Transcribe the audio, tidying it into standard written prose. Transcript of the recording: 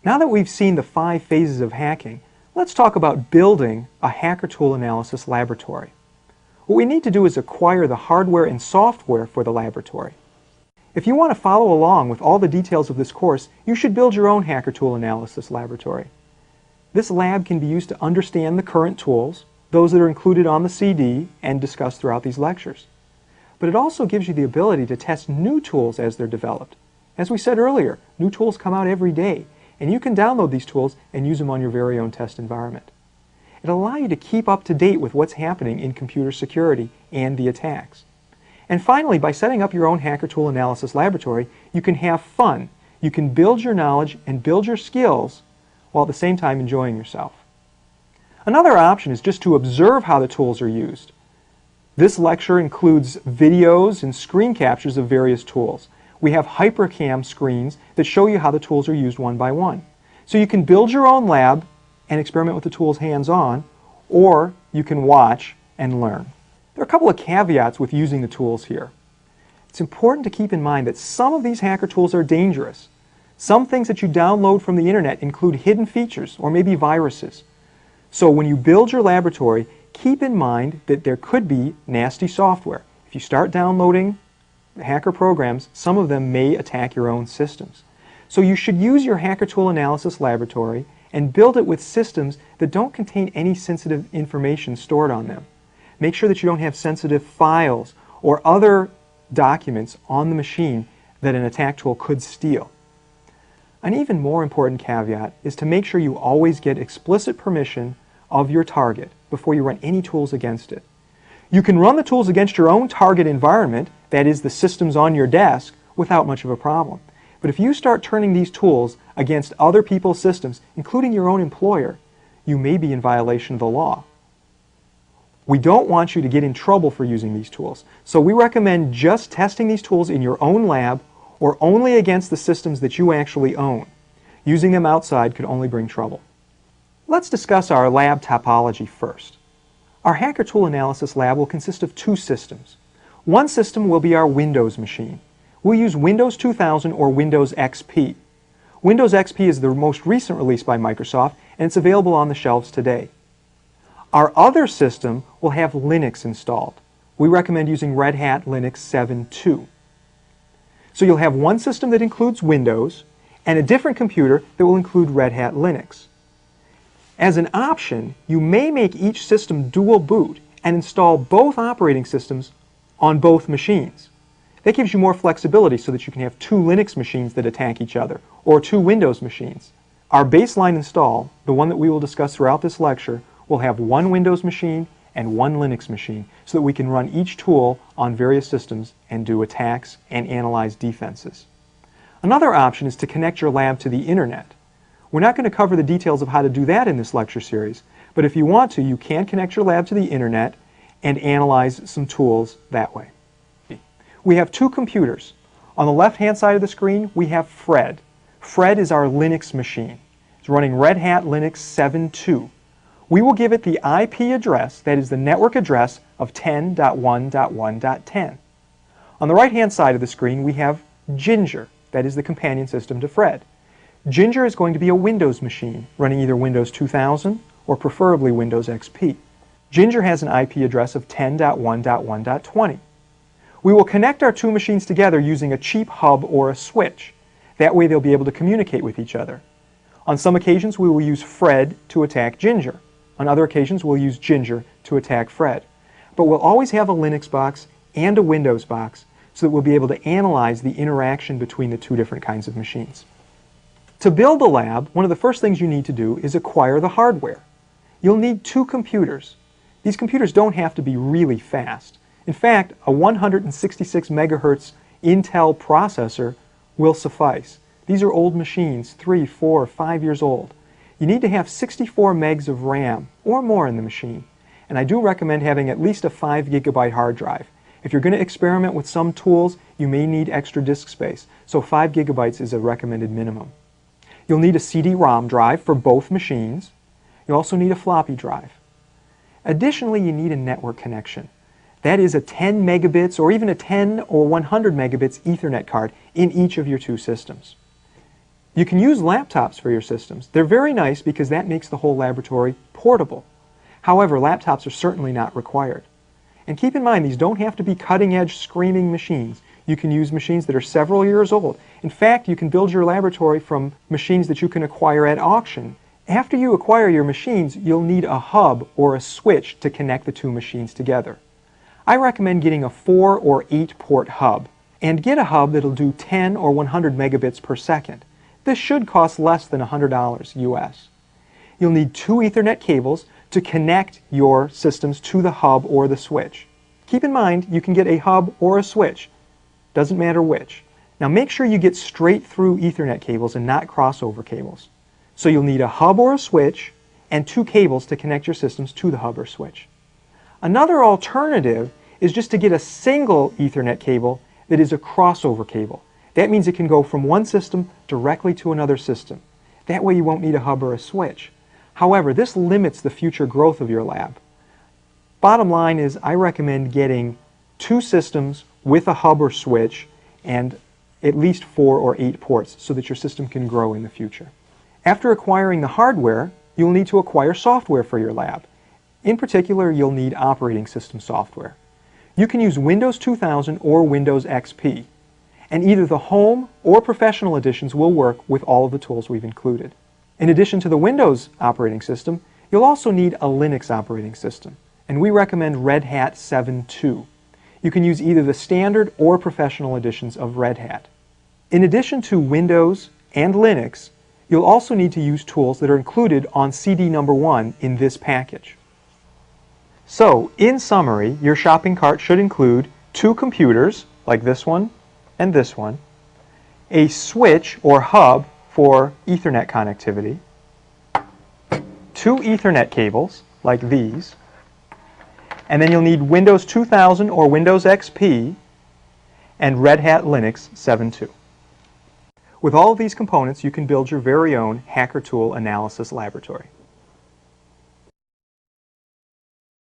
Now that we've seen the 5 phases of hacking, let's talk about building a hacker tool analysis laboratory. What we need to do is acquire the hardware and software for the laboratory. If you want to follow along with all the details of this course, you should build your own hacker tool analysis laboratory. This lab can be used to understand the current tools, those that are included on the CD and discussed throughout these lectures. But it also gives you the ability to test new tools as they're developed. As we said earlier, new tools come out every day, and you can download these tools and use them on your very own test environment. It'll allow you to keep up to date with what's happening in computer security and the attacks. And finally, by setting up your own hacker tool analysis laboratory, you can have fun. You can build your knowledge and build your skills while at the same time enjoying yourself. Another option is just to observe how the tools are used. This lecture includes videos and screen captures of various tools. We have HyperCam screens that show you how the tools are used one by one. So you can build your own lab and experiment with the tools hands-on, or you can watch and learn. There are a couple of caveats with using the tools here. It's important to keep in mind that some of these hacker tools are dangerous. Some things that you download from the internet include hidden features or maybe viruses. So when you build your laboratory, keep in mind that there could be nasty software. If you start downloading hacker programs, some of them may attack your own systems. So you should use your hacker tool analysis laboratory and build it with systems that don't contain any sensitive information stored on them. Make sure that you don't have sensitive files or other documents on the machine that an attack tool could steal. An even more important caveat is to make sure you always get explicit permission of your target before you run any tools against it. You can run the tools against your own target environment, that is the systems on your desk, without much of a problem. But if you start turning these tools against other people's systems, including your own employer, you may be in violation of the law. We don't want you to get in trouble for using these tools, so we recommend just testing these tools in your own lab or only against the systems that you actually own. Using them outside could only bring trouble. Let's discuss our lab topology first. Our hacker tool analysis lab will consist of 2 systems. One system will be our Windows machine. We'll use Windows 2000 or Windows XP. Windows XP is the most recent release by Microsoft, and it's available on the shelves today. Our other system will have Linux installed. We recommend using Red Hat Linux 7.2. So you'll have one system that includes Windows and a different computer that will include Red Hat Linux. As an option, you may make each system dual boot and install both operating systems on both machines. That gives you more flexibility so that you can have 2 Linux machines that attack each other, or 2 Windows machines. Our baseline install, the one that we will discuss throughout this lecture, will have 1 Windows machine and 1 Linux machine so that we can run each tool on various systems and do attacks and analyze defenses. Another option is to connect your lab to the internet. We're not going to cover the details of how to do that in this lecture series, but if you want to, you can connect your lab to the internet and analyze some tools that way. We have 2 computers. On the left-hand side of the screen, we have Fred. Fred is our Linux machine. It's running Red Hat Linux 7.2. We will give it the IP address, that is the network address, of 10.1.1.10. On the right-hand side of the screen, we have Ginger, that is the companion system to Fred. Ginger is going to be a Windows machine, running either Windows 2000 or preferably Windows XP. Ginger has an IP address of 10.1.1.20. We will connect our 2 machines together using a cheap hub or a switch. That way they'll be able to communicate with each other. On some occasions we will use Fred to attack Ginger. On other occasions we'll use Ginger to attack Fred. But we'll always have a Linux box and a Windows box so that we'll be able to analyze the interaction between the 2 different kinds of machines. To build the lab, one of the first things you need to do is acquire the hardware. You'll need 2 computers. These computers don't have to be really fast. In fact, a 166 megahertz Intel processor will suffice. These are old machines, 3, 4, 5 years old. You need to have 64 megs of RAM or more in the machine. And I do recommend having at least a 5 gigabyte hard drive. If you're going to experiment with some tools, you may need extra disk space, so 5 gigabytes is a recommended minimum. You'll need a CD-ROM drive for both machines. You'll also need a floppy drive. Additionally, you need a network connection. That is a 10 megabits or even a 10 or 100 megabits Ethernet card in each of your 2 systems. You can use laptops for your systems. They're very nice because that makes the whole laboratory portable. However, laptops are certainly not required. And keep in mind, these don't have to be cutting-edge, screaming machines. You can use machines that are several years old. In fact, you can build your laboratory from machines that you can acquire at auction. After you acquire your machines, you'll need a hub or a switch to connect the two machines together. I recommend getting a 4 or 8 port hub, and get a hub that'll do 10 or 100 megabits per second. This should cost less than $100 US. You'll need 2 Ethernet cables to connect your systems to the hub or the switch. Keep in mind, you can get a hub or a switch. Doesn't matter which. Now make sure you get straight through Ethernet cables and not crossover cables. So you'll need a hub or a switch and 2 cables to connect your systems to the hub or switch. Another alternative is just to get a single Ethernet cable that is a crossover cable. That means it can go from one system directly to another system. That way you won't need a hub or a switch. However, this limits the future growth of your lab. Bottom line is, I recommend getting 2 systems with a hub or switch and at least 4 or 8 ports so that your system can grow in the future. After acquiring the hardware, you'll need to acquire software for your lab. In particular, you'll need operating system software. You can use Windows 2000 or Windows XP, and either the home or professional editions will work with all of the tools we've included. In addition to the Windows operating system, you'll also need a Linux operating system, and we recommend Red Hat 7.2. You can use either the standard or professional editions of Red Hat. In addition to Windows and Linux, you'll also need to use tools that are included on CD number 1 in this package. So, in summary, your shopping cart should include 2 computers, like this one and this one, a switch or hub for Ethernet connectivity, 2 Ethernet cables, like these, and then you'll need Windows 2000 or Windows XP and Red Hat Linux 7.2. With all of these components, you can build your very own Hacker Tool Analysis Laboratory.